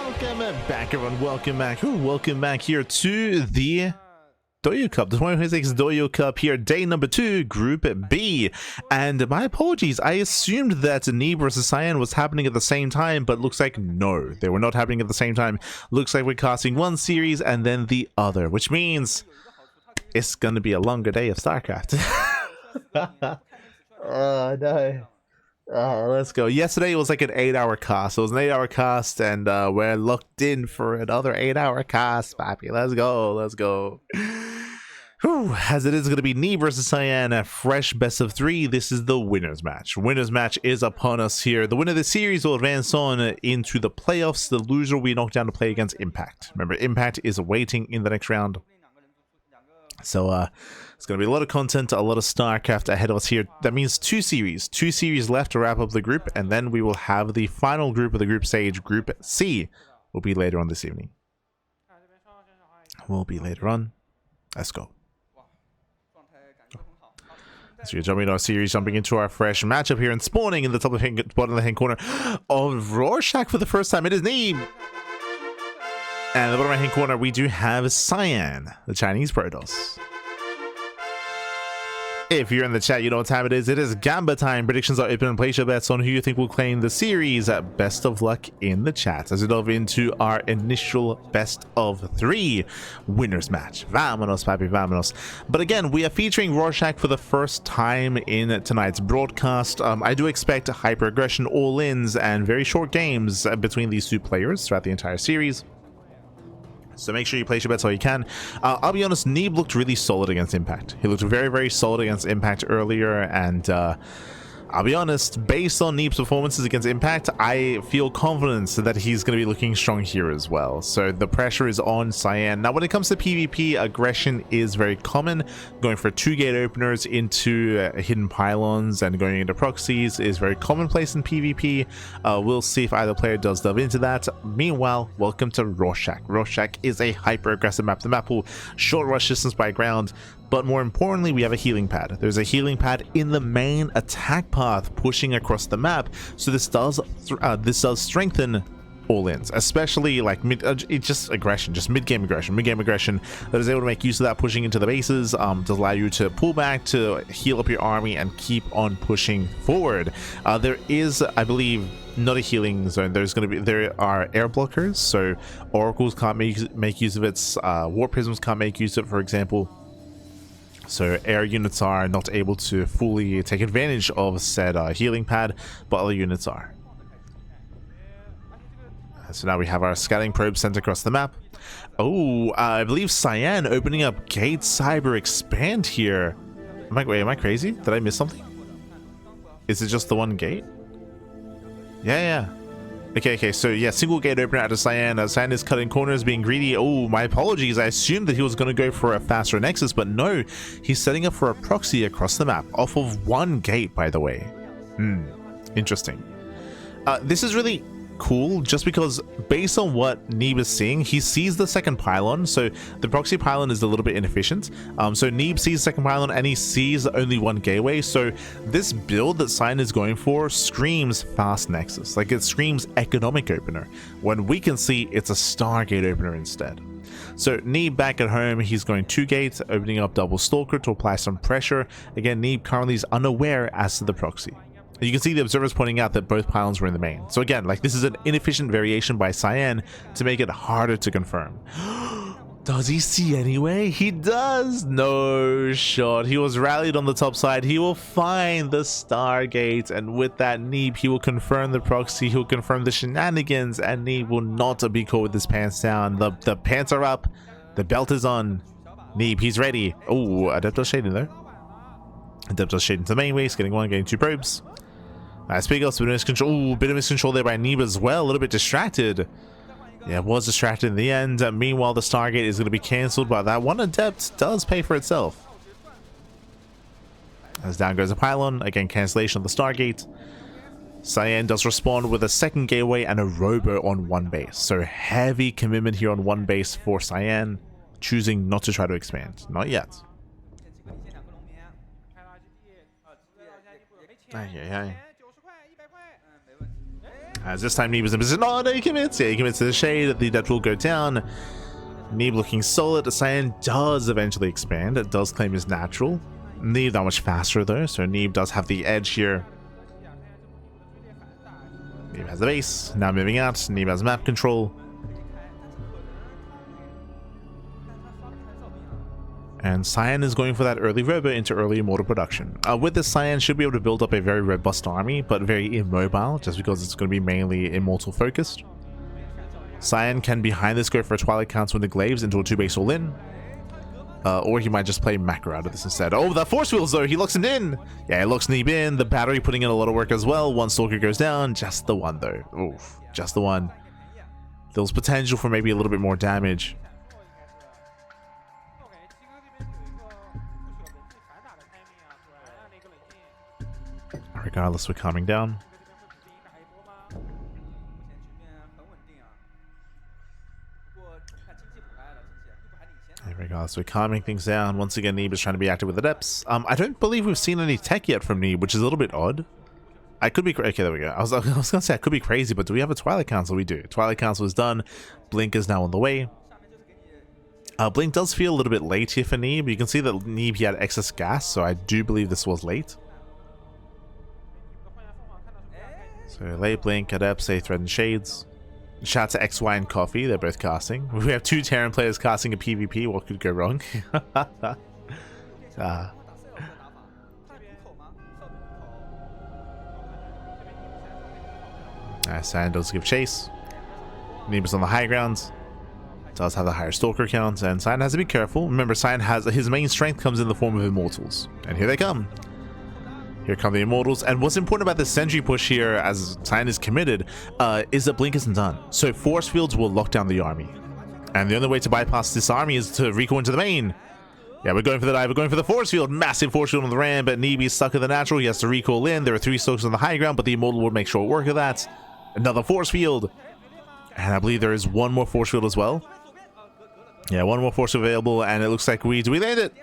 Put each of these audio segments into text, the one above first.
Welcome back, everyone. Welcome back. Welcome back here to the Douyu Cup, the 2026 Douyu Cup here, day number 2, Group B. And my apologies, I assumed that Neeb versus Cyan was happening at the same time, but looks like no, they were not happening at the same time. Looks like we're casting one series and then the other, which means it's gonna be a longer day of StarCraft. Oh no. Oh, let's go. Yesterday it was like an 8-hour cast. So it was an 8-hour cast, and we're locked in for another 8-hour cast, papi. Let's go. Let's go. Whew. As it is going to be Neeb versus Cyan, a fresh best of 3. This is the winners match. Winners match is upon us here. The winner of the series will advance on into the playoffs. The loser will be knocked down to play against Impact. Remember, Impact is waiting in the next round. So it's going to be a lot of content, a lot of StarCraft ahead of us here. That means two series left to wrap up the group, and then we will have the final group of the group stage. Group C will be later on this evening. Will be later on. Let's go. So you're jumping into our series, jumping into our fresh matchup here, and spawning in the top of the bottom of the hand corner of Rorschach for the first time. It is Neeb. And in the bottom right hand corner, we do have Cyan, the Chinese Protoss. If you're in the chat, you know what time it is. It is Gamba time. Predictions are open and place your bets on who you think will claim the series. Best of luck in the chat as we delve into our initial best of 3 winners match. Vamonos, papi, vamonos. But again, we are featuring Rorschach for the first time in tonight's broadcast. I do expect hyper aggression, all-ins, and very short games between these two players throughout the entire series. So make sure you place your bets all you can. I'll be honest, Neeb looked really solid against Impact. He looked very, very solid against Impact earlier, and I'll be honest, based on Neeb's performances against Impact, I feel confident that he's going to be looking strong here as well. So the pressure is on Cyan. Now, when it comes to PvP, aggression is very common. Going for 2-gate openers into hidden pylons and going into proxies is very commonplace in PvP. We'll see if either player does delve into that. Meanwhile, welcome to Rorschach. Rorschach is a hyper-aggressive map. The map will short rush distance by ground. But more importantly, we have a healing pad. There's a healing pad in the main attack path pushing across the map. So this does strengthen all-ins, especially like just mid-game aggression that is able to make use of that pushing into the bases, to allow you to pull back, to heal up your army and keep on pushing forward. There is, I believe, not a healing zone. There are air blockers, so oracles can't make use of it. Warp prisms can't make use of it, for example. So air units are not able to fully take advantage of said healing pad, but other units are. So now we have our scouting probe sent across the map. Oh, I believe Cyan opening up Gate Cyber Expand here. Am I crazy? Did I miss something? Is it just the one gate? Yeah. Okay, so yeah, single gate opener out of Cyan. Cyan is cutting corners, being greedy. Oh, my apologies. I assumed that he was going to go for a faster Nexus, but no. He's setting up for a proxy across the map, off of one gate, by the way. Interesting. This is really cool, just because based on what Neeb is seeing, he sees the second pylon. So the proxy pylon is a little bit inefficient. So Neeb sees the second pylon and he sees only one gateway. So this build that Cyan is going for screams fast Nexus, like it screams economic opener, when we can see it's a Stargate opener instead. So Neeb back at home, he's going 2 gates, opening up double stalker to apply some pressure. Again, Neeb currently is unaware as to the proxy. You can see the observers pointing out that both pylons were in the main. So again, like, this is an inefficient variation by Cyan to make it harder to confirm. Does he see anyway? He does. No shot. He was rallied on the top side. He will find the Stargate, and with that, Neeb, he will confirm the proxy. He'll confirm the shenanigans, and Neeb will not be caught with his pants down. The pants are up. The belt is on. Neeb, he's ready. Oh, Adeptus shading though. Adeptus shading to the main waist, getting 1, getting 2 probes. Nice big ups, bit of miscontrol. Ooh, bit of miscontrol there by Neeb as well. A little bit distracted. Yeah, was distracted in the end. Meanwhile, the Stargate is going to be cancelled, but that one Adept does pay for itself. As down goes a pylon. Again, cancellation of the Stargate. Cyan does respond with a second gateway and a robo on one base. So heavy commitment here on one base for Cyan, choosing not to try to expand. Not yet. As this time Neeb is in position. Oh, no, he commits. Yeah, he commits to the shade. The depth will go down. Neeb looking solid. Cyan does eventually expand. It does claim his natural. Neeb not much faster though, so Neeb does have the edge here. Neeb has the base. Now moving out. Neeb has map control. And Cyan is going for that early robo into early immortal production. With this, Cyan should be able to build up a very robust army, but very immobile, just because it's going to be mainly immortal focused. Cyan can behind this go for a Twilight Council with the Glaives into a 2-base all-in. Or he might just play macro out of this instead. Oh, that force wheels though, he locks him in. Yeah, he locks Neeb in. The battery putting in a lot of work as well. One Stalker goes down, just the one though. Oof, just the one. There's potential for maybe a little bit more damage. Regardless, we're calming down. Regardless, we're calming things down. Once again, Neeb is trying to be active with the depths. I don't believe we've seen any tech yet from Neeb, which is a little bit odd. I could be okay. There we go. I was gonna say I could be crazy, but do we have a Twilight Council? We do. Twilight Council is done. Blink is now on the way. Blink does feel a little bit late here for Neeb. You can see that Neeb, he had excess gas, so I do believe this was late. So late Blink, Adepts, A Thread and Shades. Shout out to XY and Coffee, they're both casting. We have 2 Terran players casting a PvP, what could go wrong? Cyan does give chase. Neeb is on the high ground. Does have the higher Stalker count, and Cyan has to be careful. Remember, Cyan has his main strength comes in the form of Immortals. And here they come. Here come the Immortals, and what's important about this Sentry push here, as Cyan is committed, is that Blink isn't done. So Force Fields will lock down the army. And the only way to bypass this army is to recall into the main. Yeah, we're going for the dive, we're going for the Force Field. Massive Force Field on the ram, but Neeb is stuck in the natural. He has to recall in. There are 3 Stalkers on the high ground, but the Immortal will make short work of that. Another Force Field. And I believe there is one more Force Field as well. Yeah, one more Force available, and it looks like do we land it?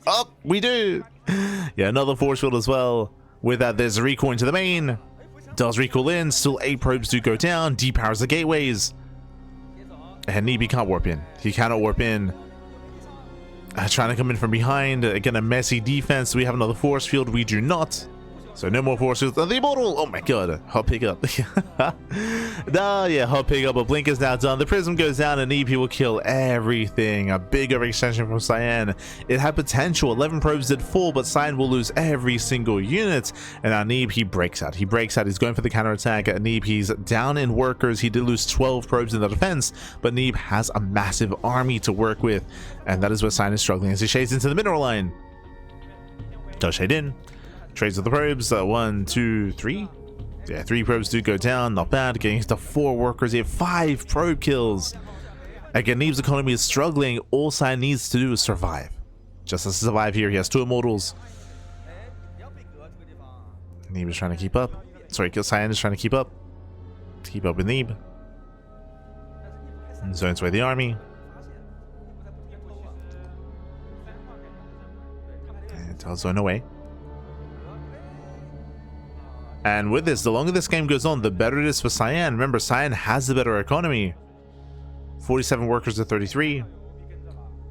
Oh, we do! Yeah, another Force Field as well. With that, there's a recall into the main. Does recall in. Still 8 probes do go down. Depowers the gateways. And Neeb can't warp in. He cannot warp in. Trying to come in from behind. Again, a messy defense. We have another Force Field. We do not. So no more Force Fields. The Immortal! Oh my god. Hot pickup. Nah, yeah, hot pickup. But Blink is now done. The Prism goes down and Neeb will kill everything. A big overextension from Cyan. It had potential. 11 probes did fall, but Cyan will lose every single unit. And now Neeb, he breaks out. He breaks out. He's going for the counterattack. Neeb, he's down in workers. He did lose 12 probes in the defense, but Neeb has a massive army to work with. And that is where Cyan is struggling as he shades into the mineral line. Does shade in. Trades with the probes. 1, 2, 3. Yeah, 3 probes do go down. Not bad. Getting to 4 workers here. 5 probe kills. Again, Neeb's economy is struggling. All Cyan needs to do is survive. Just to survive here, he has 2 Immortals. Neeb is trying to keep up. Sorry, Cyan is trying to keep up. Keep up with Neeb. And zones away the army. And it does zone away. And with this, the longer this game goes on, the better it is for Cyan. Remember, Cyan has the better economy. 47 workers to 33.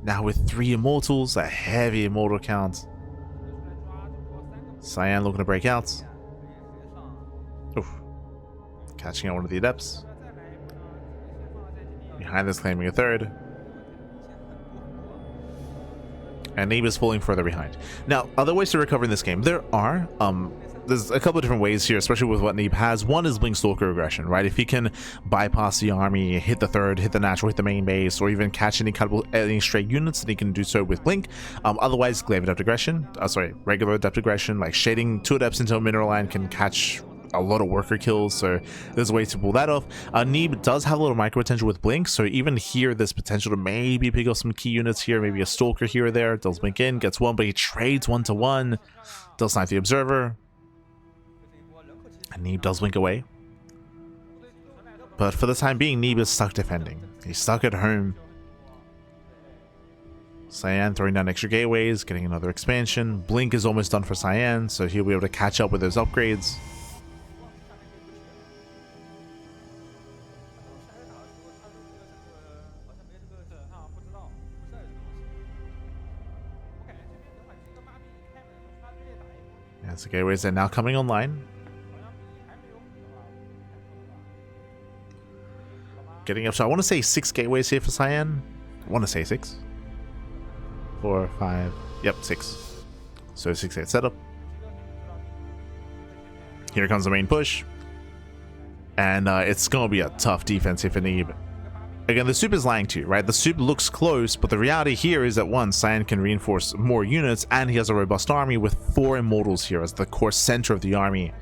Now with 3 Immortals, a heavy Immortal count. Cyan looking to break out. Oof. Catching out one of the Adepts. Behind this, claiming a 3rd. And Neeb is falling further behind. Now, other ways to recover in this game. There are, there's a couple of different ways here, especially with what Neeb has. One is Blink Stalker aggression, right? If he can bypass the army, hit the 3rd, hit the natural, hit the main base, or even catch any stray units, then he can do so with Blink. Otherwise, Glaive Adept aggression, regular Adept aggression, like shading 2 Adepts into a mineral line can catch a lot of worker kills, so there's a way to pull that off. Neeb does have a little micro potential with Blink, so even here there's potential to maybe pick up some key units here, maybe a Stalker here or there. Does Blink in, gets 1, but he trades 1-to-1. Does snipe the Observer. And Neeb does blink away. But for the time being, Neeb is stuck defending. He's stuck at home. Cyan throwing down extra gateways, getting another expansion. Blink is almost done for Cyan, so he'll be able to catch up with those upgrades. So gateways are now coming online. Getting up, so I want to say 6 gateways here for Cyan. I want to say 6. 4, 5, yep, 6. So 6-8 setup. Here comes the main push. And it's going to be a tough defense here for Neeb. Again, the soup is lying to you, right? The soup looks close, but the reality here is that one, Cyan can reinforce more units, and he has a robust army with 4 immortals here as the core center of the army.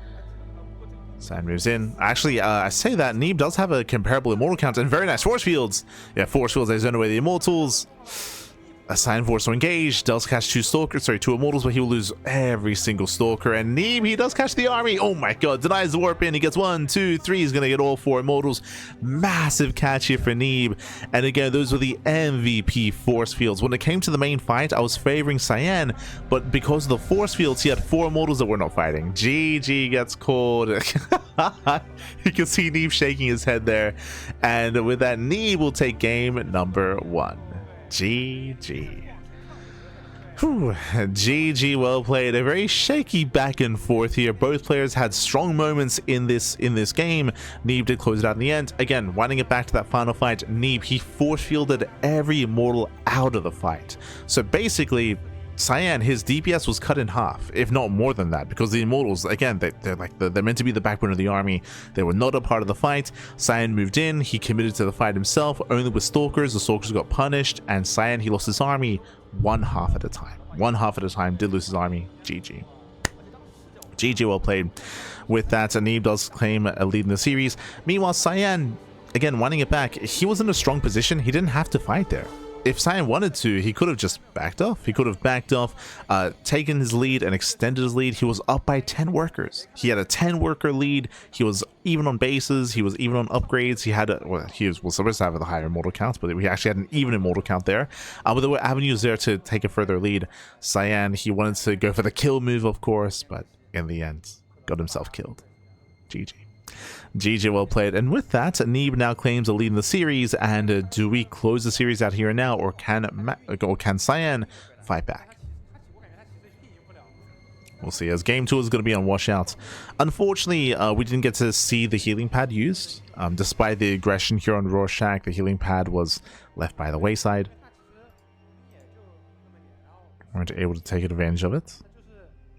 Cyan moves in. Actually, I say that Neeb does have a comparable immortal count and very nice force fields. Yeah, force fields, they zone away the immortals. A Cyan force to engage, does catch 2 stalkers, sorry, 2 immortals, but he will lose every single stalker. And Neeb, he does catch the army. Oh my god, denies the warp in. He gets 1, 2, 3. He's gonna get all 4 immortals. Massive catch here for Neeb. And again, those were the MVP force fields. When it came to the main fight, I was favoring Cyan, but because of the force fields, he had 4 immortals that were not fighting. GG gets called. You can see Neeb shaking his head there. And with that, Neeb will take game number 1. GG. Whew. GG, well played. A very shaky back and forth here. Both players had strong moments in this game. Neeb did close it out in the end. Again, winding it back to that final fight, Neeb, he force fielded every immortal out of the fight. So basically, Cyan, his DPS was cut in half, if not more than that, because the immortals, again, they're meant to be the backbone of the army. They were not a part of the fight. Cyan moved in, he committed to the fight himself, only with stalkers. The stalkers got punished, and Cyan, he lost his army 1/2 at a time. 1/2 at a time, did lose his army. GG. GG, well played. With that, Neeb does claim a lead in the series. Meanwhile, Cyan, again, winding it back, he was in a strong position. He didn't have to fight there. If Cyan wanted to, he could have just backed off. He could have backed off, taken his lead and extended his lead. He was up by 10 workers. He had a 10-worker lead. He was even on bases. He was even on upgrades. He had he was supposed to have the higher immortal counts, but we actually had an even immortal count there. But there were avenues there to take a further lead. Cyan, he wanted to go for the kill move, of course, but in the end, got himself killed. GG. GG, well played. And with that, Neeb now claims a lead in the series. And do we close the series out here and now, or can Cyan fight back? We'll see, as game 2 is going to be on washout. Unfortunately, we didn't get to see the healing pad used. Despite the aggression here on Rorschach, the healing pad was left by the wayside. We weren't able to take advantage of it,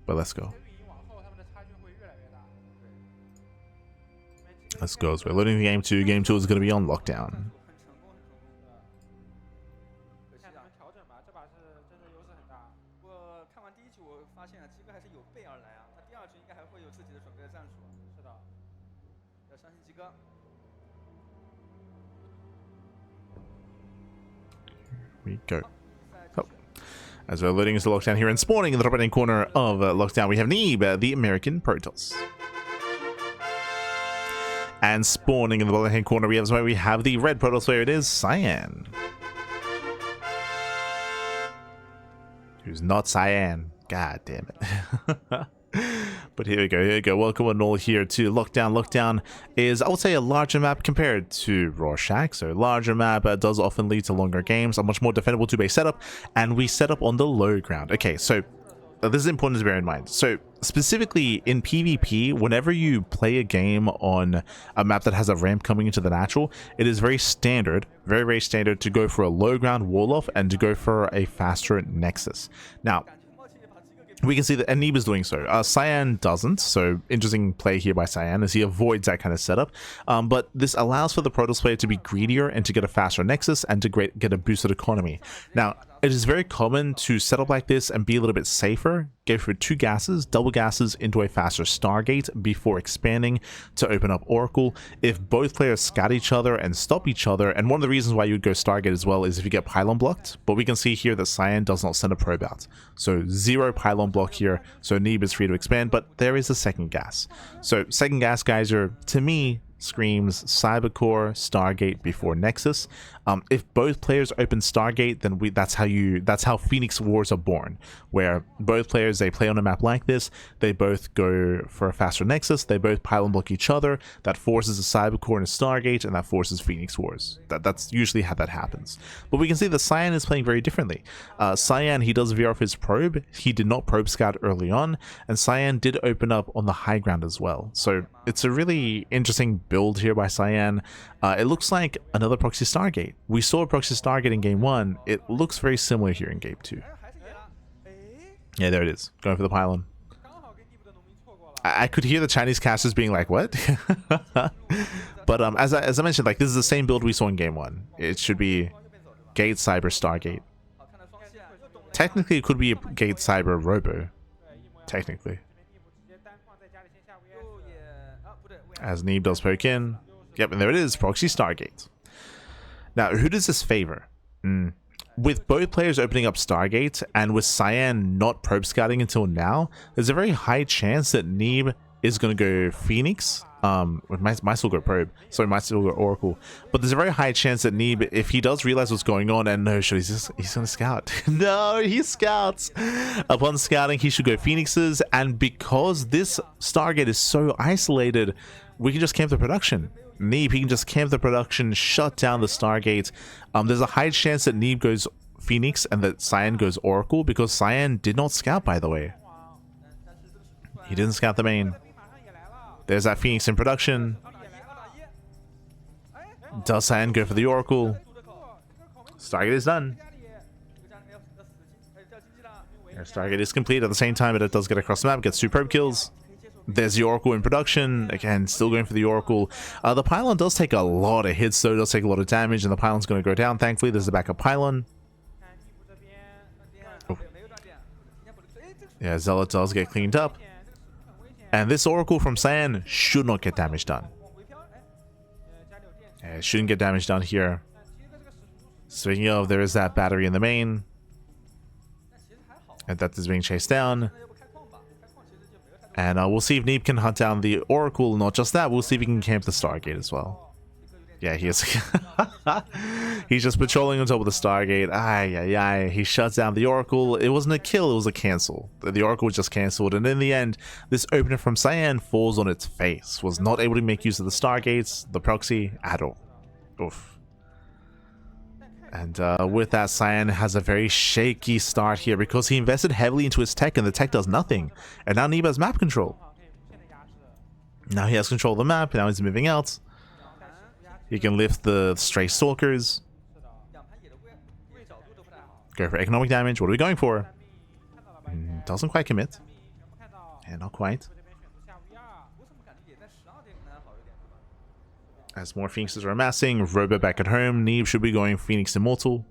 but let's go. Let's go. So we're loading the game 2. Game 2 is going to be on lockdown. Here we go. Oh. As we're loading into lockdown here and spawning in the top right-hand corner of lockdown, we have Neeb, the American Protoss. And spawning in the bottom hand corner, we have the red Protoss player. It is Cyan. Who's not Cyan. God damn it. But here we go, here we go. Welcome and all here to Lockdown. Lockdown is, I would say, a larger map compared to Rorschach. So larger map does often lead to longer games, a much more defendable 2-base setup, and we set up on the low ground. Okay, so this is important to bear in mind. So specifically in PvP, whenever you play a game on a map that has a ramp coming into the natural, it is very standard, very standard to go for a low ground wall off and to go for a faster nexus. Now, we can see that Neeb is doing so. Cyan doesn't, so interesting play here by Cyan as he avoids that kind of setup. But this allows for the Protoss player to be greedier and to get a faster nexus and to get a boosted economy. Now, it is very common to set up like this and be a little bit safer, go for 2 gases, double gases into a faster Stargate before expanding to open up Oracle. If both players scat each other and stop each other, and one of the reasons why you would go Stargate as well is if you get pylon blocked, but we can see here that Cyan does not send a probe out. So 0 pylon block here, so Neeb is free to expand, but there is a second gas. So second gas, guys, are, to me, screams Cybercore Stargate before Nexus. If both players open Stargate, then that's how Phoenix Wars are born, where both players, they play on a map like this, they both go for a faster Nexus, they both pylon block each other, that forces a Cybercore and a Stargate, and that forces Phoenix Wars. That's usually how that happens. But we can see that Cyan is playing very differently. Cyan, he does veer off his probe, he did not probe scout early on, and Cyan did open up on the high ground as well. So it's a really interesting build here by Cyan. It looks like another proxy Stargate. We saw a proxy Stargate in game 1. It looks very similar here in game 2. Yeah, there it is. Going for the pylon. I could hear the Chinese casters being like, what? But as I mentioned, like, this is the same build we saw in game 1. It should be Gate Cyber Stargate. Technically, it could be a Gate Cyber Robo. Technically. As Neeb does poke in. Yep, and there it is, Proxy Stargate. Now, who does this favor? With both players opening up Stargate, and with Cyan not probe scouting until now, there's a very high chance that Neeb is going to go Phoenix. Might still go probe, sorry, might still go Oracle. But there's a very high chance that Neeb, if he does realize what's going on, and no, he's going to scout. No, he scouts. Upon scouting, he should go Phoenixes, and because this Stargate is so isolated, we can just camp the production. Neeb, he can just camp the production, shut down the Stargate. There's a high chance that Neeb goes Phoenix and that Cyan goes Oracle, because Cyan did not scout, by the way. He didn't scout the main. There's that Phoenix in production. Does Cyan go for the Oracle? Stargate is done. Stargate is complete at the same time, but it does get across the map, gets 2 probe kills. There's the Oracle in production. Again, still going for the Oracle. The pylon does take a lot of hits, though. It does take a lot of damage, and the pylon's going to go down. Thankfully, there's a backup pylon. Oh. Yeah, Zealot does get cleaned up. And this Oracle from Cyan should not get damage done. Yeah, it shouldn't get damage done here. Speaking of, there is that battery in the main. And that is being chased down. And we'll see if Neeb can hunt down the Oracle. Not just that, we'll see if he can camp the Stargate as well. Yeah, he is. He's just patrolling on top of the Stargate. Ay. He shuts down the Oracle. It wasn't a kill, it was a cancel. The Oracle was just cancelled. And in the end, this opener from Cyan falls on its face. Was not able to make use of the Stargates, the proxy, at all. Oof. And with that, Cyan has a very shaky start here because he invested heavily into his tech and the tech does nothing. And now Neeb has map control. Now he has control of the map, now he's moving out. He can lift the stray stalkers. Go for economic damage. What are we going for? Doesn't quite commit. Yeah, not quite. As more Phoenixes are amassing, Robo back at home, Neeb should be going Phoenix Immortal.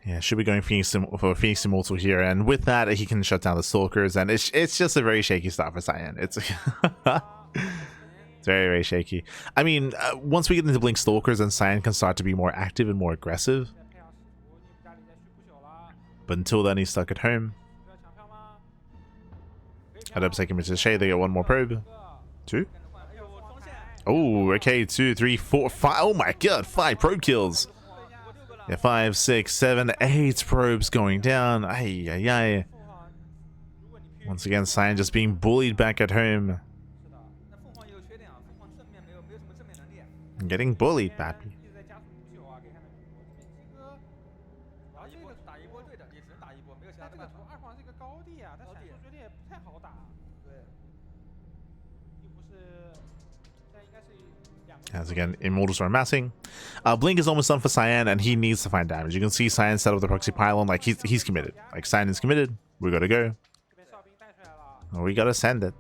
Yeah, should be going for Phoenix Immortal here, and with that, he can shut down the Stalkers, and it's just a very shaky start for Cyan. It's very, very shaky. I mean, once we get into Blink Stalkers, then Cyan can start to be more active and more aggressive. But until then, he's stuck at home. I'd up take him into the shade. They get 1 more probe. 2. Oh, okay, 2, 3, 4, 5. Oh my god, 5 probe kills. Yeah, 5, 6, 7, 8 probes going down. Ay. Once again, Cyan just being bullied back at home. Getting bullied, Pappy. As again, Immortals are amassing. Blink is almost done for Cyan, and he needs to find damage. You can see Cyan set up the proxy pylon, like he's committed. Like Cyan is committed. We gotta go. We gotta send it.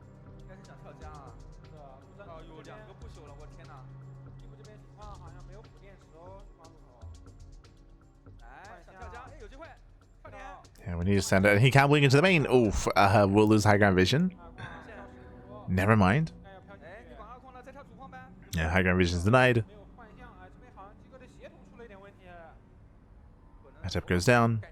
Yeah, we need to send it. He can't blink into the main. Oof. We'll lose high ground vision. Never mind. Yeah, high ground vision is denied. Matchup goes down.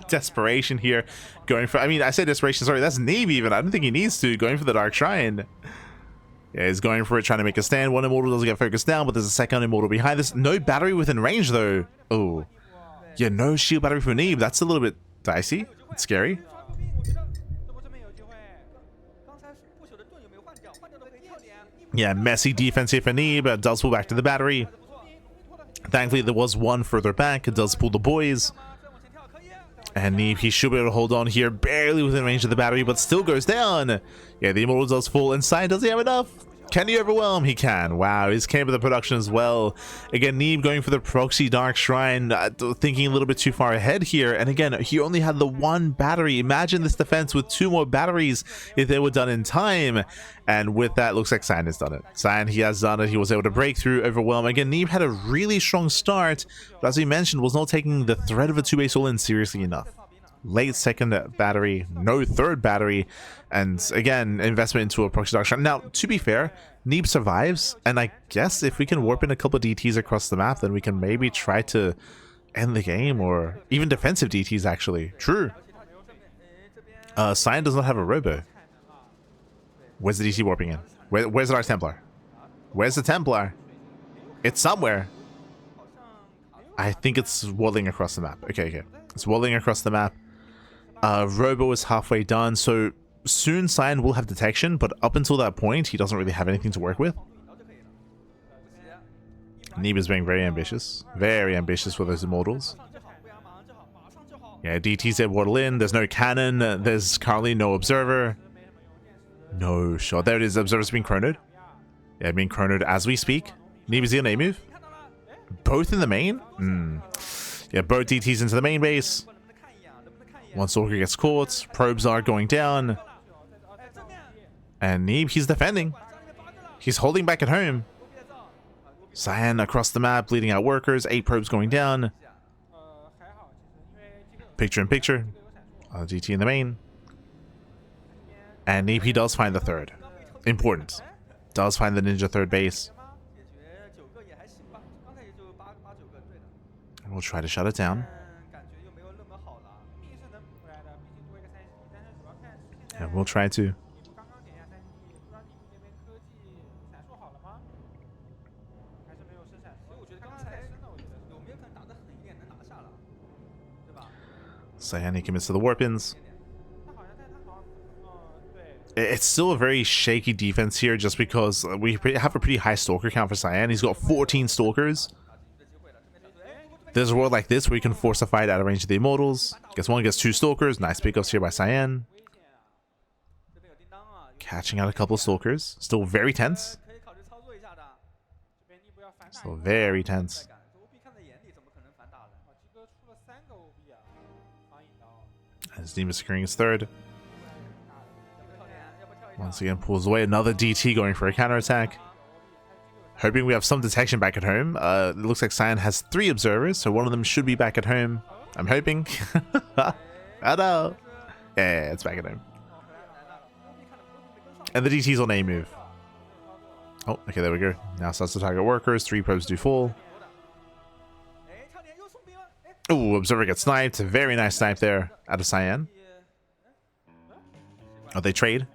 Desperation here. Going for... I mean, I say desperation. Sorry, that's Neeb even. I don't think he needs to. Going for the Dark Shrine. Yeah, he's going for it, trying to make a stand. One immortal doesn't get focused down, but there's a second immortal behind this. No battery within range, though. Oh. Yeah, no shield battery for Neeb. That's a little bit dicey. It's scary. Yeah, messy defense here for Neeb. Does pull back to the battery. Thankfully, there was one further back. It does pull the boys. And Neeb, he should be able to hold on here, barely within range of the battery, but still goes down. Yeah, the immortal does fall inside. Does he have enough? Can he overwhelm? He can. Wow, he's came with the production as well. Again, Neeb going for the proxy Dark Shrine, thinking a little bit too far ahead here. And again, he only had the one battery. Imagine this defense with 2 more batteries if they were done in time. And with that, looks like Cyan has done it. Cyan, he has done it. He was able to break through, overwhelm. Again, Neeb had a really strong start, but as we mentioned, was not taking the threat of a 2-base all-in seriously enough. Late second battery, no third battery, and again, investment into a proxy Dark Shrine. Now, to be fair, Neeb survives, and I guess if we can warp in a couple of DTs across the map, then we can maybe try to end the game, or even defensive DTs, actually. True. Cyan does not have a robo. Where's the DT warping in? Where's the Dark Templar? Where's the Templar? It's somewhere. I think it's waddling across the map. Okay. It's waddling across the map. Robo is halfway done, so soon Cyan will have detection, but up until that point, he doesn't really have anything to work with. Neeb is being very ambitious with those immortals. Yeah, DTZ waddle in. There's no cannon. There's currently no observer. No shot. There it is. Observer's being chronoed. Yeah, being chronoed as we speak. Neeb, is he an A move? Both in the main? Yeah, both DTs into the main base. One stalker gets caught. Probes are going down. And Neeb, he's defending. He's holding back at home. Cyan across the map, bleeding out workers. 8 probes going down. Picture in picture. DT in the main. And Neeb, he does find the third. Important. Does find the ninja third base. We'll try to shut it down. And we'll try to. Cyan, he commits to the warp-ins. It's still a very shaky defense here just because we have a pretty high stalker count for Cyan. He's got 14 stalkers. There's a world like this where you can force a fight out of range of the immortals. Gets 1, gets 2 stalkers. Nice pickups here by Cyan. Catching out a couple of stalkers. Still very tense. Still very tense. As Neeb is securing his third. Once again pulls away. Another DT going for a counterattack. Hoping we have some detection back at home. It looks like Cyan has 3 observers, so one of them should be back at home. I'm hoping. I know. Yeah, it's back at home. And the DT's on A move. Oh, okay, there we go. Now starts to target workers. 3 probes do fall. Oh, observer gets sniped. Very nice snipe there out of Cyan. Oh, they trade.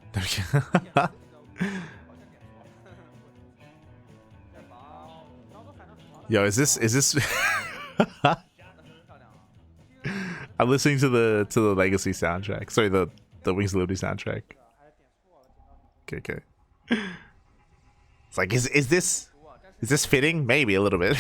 Yo, is this I'm listening to the Legacy soundtrack. Sorry, the Wings of Liberty soundtrack. Okay. It's like, is this fitting? Maybe a little bit.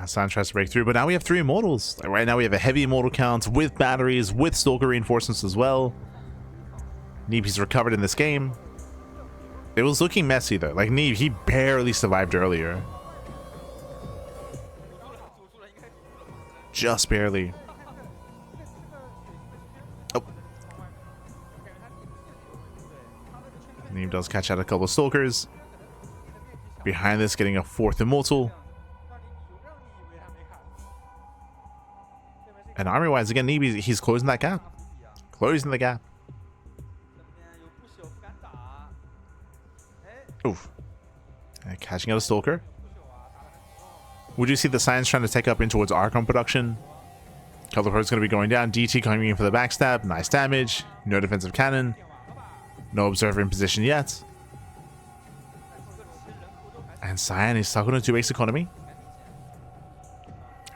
Cyan tries to break through, but now we have 3 immortals. Like right now we have a heavy immortal count with batteries, with stalker reinforcements as well. Neeb, he's recovered in this game. It was looking messy though. Like Neeb, he barely survived earlier. Just barely. Oh. Neeb does catch out a couple of stalkers. Behind this, getting a 4th immortal. And army-wise, again, Neeb, he's closing that gap. Closing the gap. Oof. Catching out a stalker. Would you see the Cyan's trying to take up in towards Archon production? Teleport's going to be going down. DT coming in for the backstab. Nice damage. No defensive cannon. No observer in position yet. And Cyan is stuck on a 2-base economy.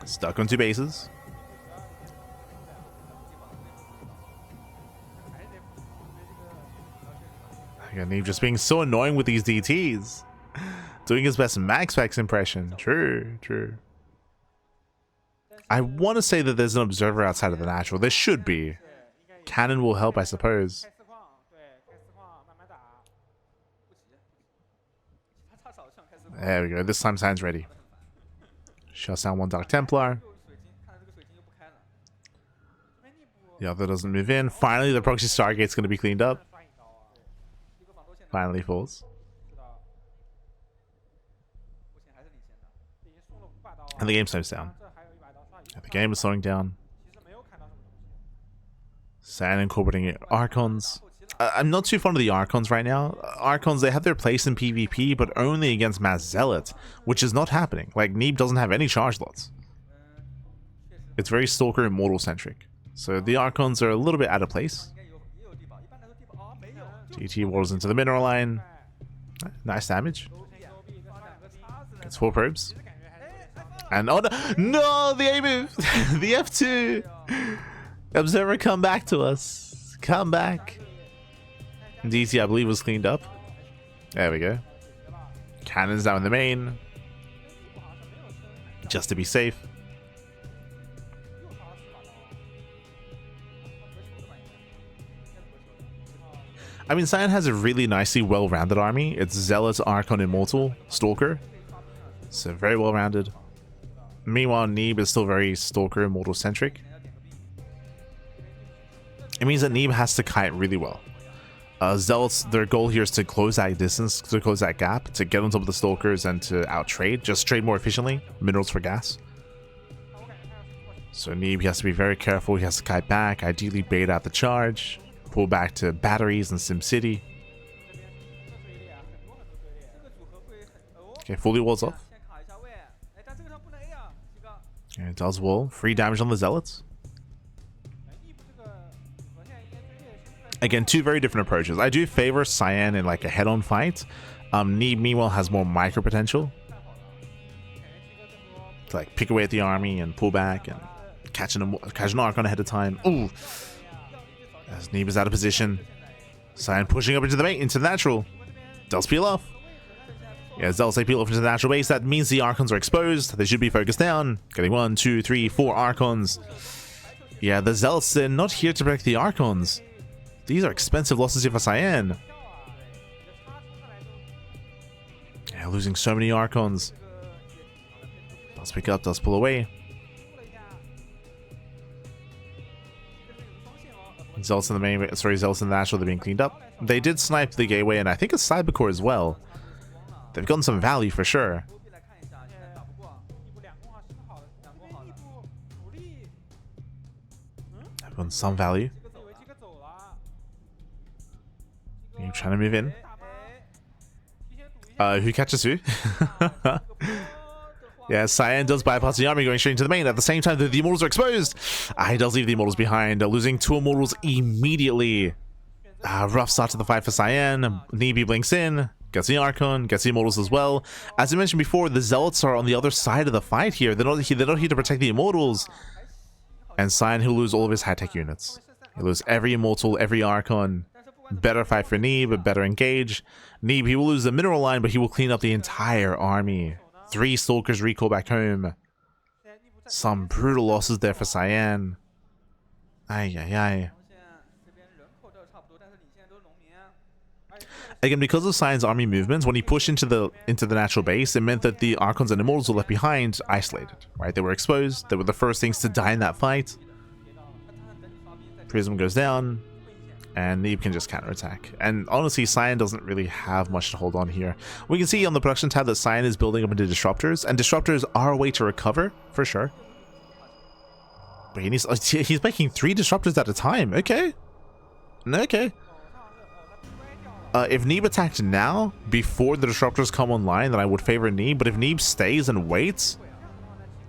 Stuck on 2 bases. Again, Neeb just being so annoying with these DTs. Doing his best Max Vex impression. True, true. I want to say that there's an observer outside of the natural. There should be. Cannon will help, I suppose. There we go. This time Cyan's ready. Shuts down 1 Dark Templar. The other doesn't move in. Finally, the proxy Stargate's going to be cleaned up. Finally falls. And the game slows down. The game is slowing down. Cyan incorporating Archons. I'm not too fond of the Archons right now. Archons, they have their place in PvP, but only against Mass Zealot, which is not happening. Like, Neeb doesn't have any charge lots. It's very Stalker Immortal centric. So the Archons are a little bit out of place. GT walls into the mineral line. Nice damage. Gets 4 probes. And oh no, the A move! The F2! Observer, come back to us. Come back. DT, I believe, was cleaned up. There we go. Cannons down in the main. Just to be safe. I mean, Cyan has a really nicely well-rounded army. It's Zealot, Archon, Immortal, Stalker. So very well-rounded. Meanwhile, Neeb is still very Stalker, Immortal-centric. It means that Neeb has to kite really well. Zealots, their goal here is to close that distance, to close that gap, to get on top of the Stalkers and to out-trade. Just trade more efficiently. Minerals for gas. So Neeb, he has to be very careful. He has to kite back, ideally bait out the charge. Pull back to batteries and SimCity. Okay, fully walls off. And it does wall. Free damage on the Zealots. Again, 2 very different approaches. I do favor Cyan in like a head-on fight. Neeb, meanwhile, has more micro potential. To like pick away at the army and pull back and catch an Archon ahead of time. Ooh! As Neeb is out of position. Cyan pushing up into the natural. Does peel off. Yeah, Zealots, they peel off into the natural base. That means the Archons are exposed. They should be focused down. Getting 1, 2, 3, 4 Archons. Yeah, the Zealots, they're not here to protect the Archons. These are expensive losses here for Cyan. Yeah, losing so many Archons. Does pick up, does pull away. Zealots in the main, Zealots in the natural, they're being cleaned up. They did snipe the gateway and I think a Cybercore as well. They've gotten some value for sure. They've gotten some value. You're trying to move in. Who catches who? Yeah, Cyan does bypass the army, going straight into the main. At the same time, the Immortals are exposed. He does leave the Immortals behind, losing 2 Immortals immediately. Rough start to the fight for Cyan. Neeb blinks in, gets the Archon, gets the Immortals as well. As I mentioned before, the Zealots are on the other side of the fight here. They're not here to protect the Immortals. And Cyan, he'll lose all of his high-tech units. He'll lose every Immortal, every Archon. Better fight for Neeb, better engage. Neeb, he will lose the mineral line, but he will clean up the entire army. 3 Stalkers recall back home. Some brutal losses there for Cyan. Ay, ay, ay. Again, because of Cyan's army movements, when he pushed into the natural base, it meant that the Archons and Immortals were left behind, isolated. Right? They were exposed. They were the first things to die in that fight. Prism goes down. And Neeb can just counterattack. And honestly, Cyan doesn't really have much to hold on here. We can see on the production tab that Cyan is building up into disruptors, and disruptors are a way to recover, for sure. But he's making 3 disruptors at a time. Okay. Okay. If Neeb attacked now, before the disruptors come online, then I would favor Neeb. But if Neeb stays and waits,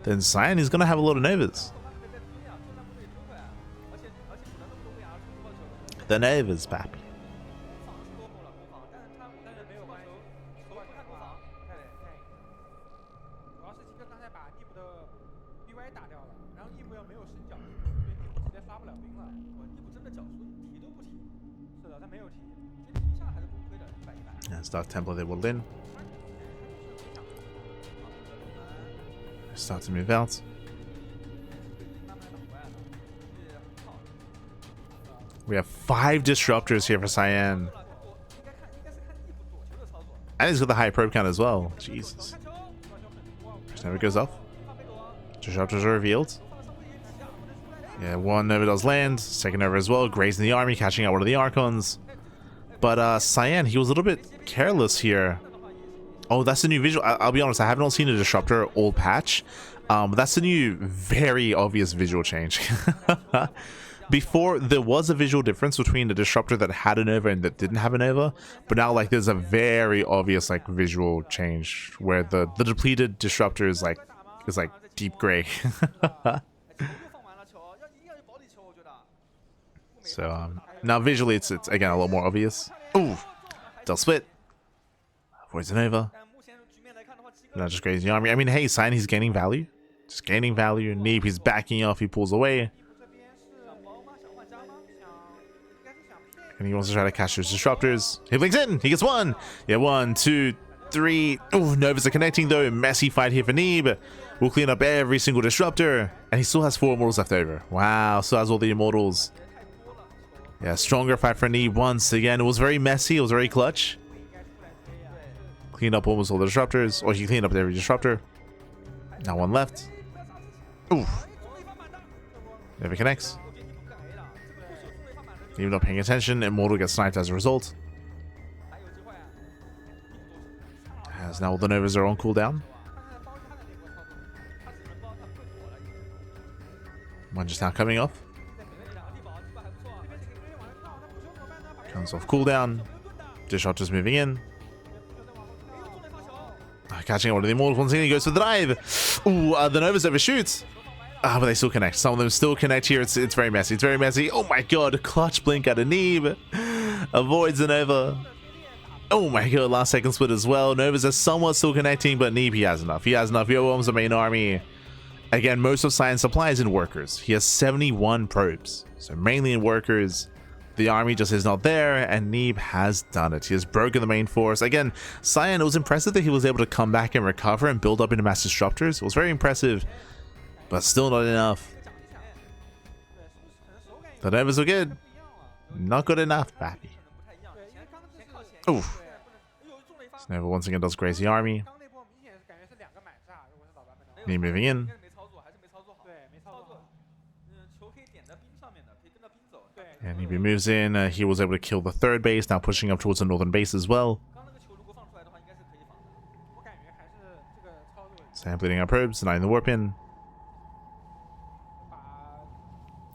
then Cyan is going to have a lot of Novas. The Novas, papi. That's Dark Templar they will in. Start to move out. We have 5 disruptors here for Cyan. And he's got the high probe count as well. Jesus. First Nova goes off. Disruptors are revealed. Yeah, 1 Nova does land. Second Nova as well. Grazing the army, catching out one of the Archons. But Cyan, he was a little bit careless here. Oh, that's the new visual. I'll be honest, I haven't seen a disruptor all patch. But that's the new, very obvious visual change. Before, there was a visual difference between the disruptor that had a Nova and that didn't have a Nova, but now like there's a very obvious like visual change where the depleted disruptor is like deep gray. So now visually it's again a lot more obvious. Ooh, Del split. Avoids a Nova. Not just grazing the army. I mean, hey, Cyan, he's gaining value. Just gaining value. Neeb, he's backing off. He pulls away. And he wants to try to catch those disruptors. He blinks in. He gets 1. Yeah, 1, 2, 3. Oh, Novas are connecting though. Messy fight here for Neeb. We'll clean up every single disruptor. And he still has 4 immortals left over. Wow, still has all the immortals. Yeah, stronger fight for Neeb once again. It was very messy. It was very clutch. Cleaned up almost all the disruptors. Or he cleaned up every disruptor. Now 1 left. Ooh. Never connects. Even not paying attention, Immortal gets sniped as a result. As now all the Novas are on cooldown. 1 just now coming off. Comes off cooldown. Disruptor's moving in. Catching one of the Immortals once again. He goes for the dive. Ooh, the Novas overshoot. But they still connect. Some of them still connect here. It's very messy. It's very messy. Oh my god. Clutch blink out of Neeb. Avoids a Nova. Oh my god. Last second split as well. Novas are somewhat still connecting, but Neeb, he has enough. He has enough. He overwhelms the main army. Again, most of Cyan's supply is in workers. He has 71 probes. So mainly in workers. The army just is not there, and Neeb has done it. He has broken the main force. Again, Cyan, it was impressive that he was able to come back and recover and build up into mass disruptors. It was very impressive. But still not enough. The Novas are good. Not good enough, baby. Oof. Nova once again does graze the army. Neeb moving in. And Neeb moves in. He was able to kill the 3rd base, now pushing up towards the northern base as well. Cyan bleeding our probes, denying the warp in.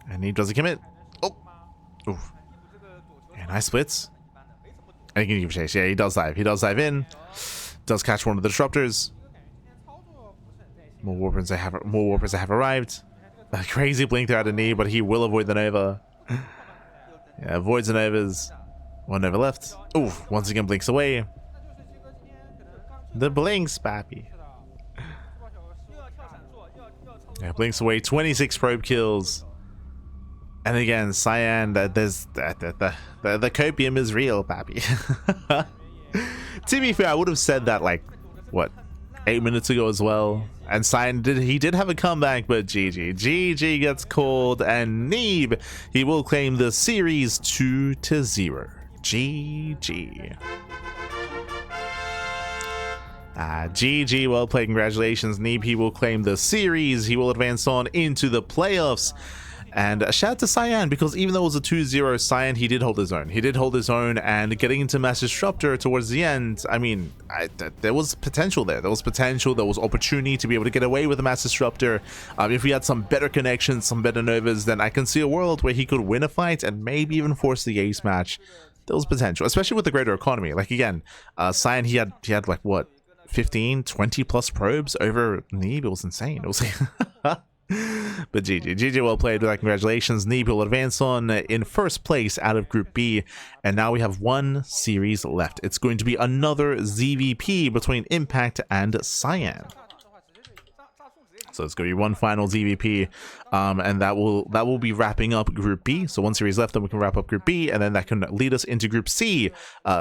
And Neeb doesn't commit. Oh! Oof. Yeah, nice splits. And he can give a chase. Yeah, he does dive. He does dive in. Does catch one of the disruptors. More warpers have arrived. A crazy blink there out of Neeb, but he will avoid the Nova. Yeah, avoids the Novas. 1 Nova left. Oof, once again blinks away. The blinks, pappy. Yeah, blinks away. 26 probe kills. And again, Cyan, the copium is real, pappy. To be fair, I would have said that like, what, 8 minutes ago as well. And Cyan did have a comeback, but GG gets called, and Neeb, he will claim the series 2-0. GG. GG, well played, congratulations Neeb. He will claim the series. He will advance on into the playoffs. And a shout out to Cyan, because even though it was a 2-0, Cyan, he did hold his own. He did hold his own, and getting into Mass Disruptor towards the end, I mean, there was potential there. There was potential, there was opportunity to be able to get away with the Mass Disruptor. If we had some better connections, some better Novas, then I can see a world where he could win a fight and maybe even force the ace match. There was potential, especially with the greater economy. Like, again, Cyan, he had like, what, 15, 20 plus probes over Neeb? It was insane. It was... But GG well played. Congratulations. Neeb will advance on in first place out of Group B, and now we have one series left. It's going to be another ZVP between Impact and Cyan. So it's going to be one final ZVP, and that will be wrapping up Group B. So one series left, then we can wrap up Group B, and then that can lead us into Group C,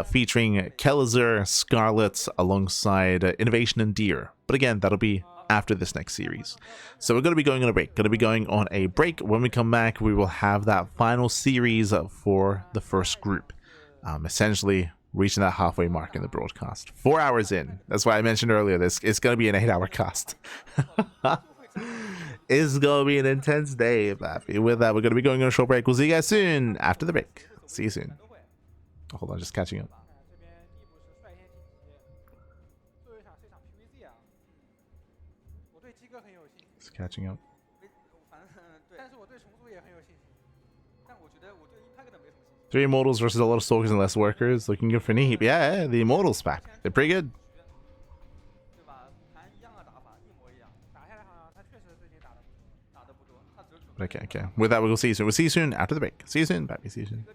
featuring Kellizer, Scarlet, alongside Innovation and Deer. But again, that'll be after this next series. So we're going to be going on a break. When we come back, we will have that final series for the first group, essentially reaching that halfway mark in the broadcast. 4 hours in. That's why I mentioned earlier, this it's going to be an 8-hour cast. It's going to be an intense day. With that, we're going to be going on a short break. We'll see you guys soon after the break. See you soon. Hold on, just catching up. Just catching up. 3 Immortals versus a lot of Stalkers and less Workers. Looking good for Neeb. Yeah, the Immortals pack. They're pretty good. Okay. With that, we'll see you soon. We'll see you soon after the break. See you soon. Bye. See you soon.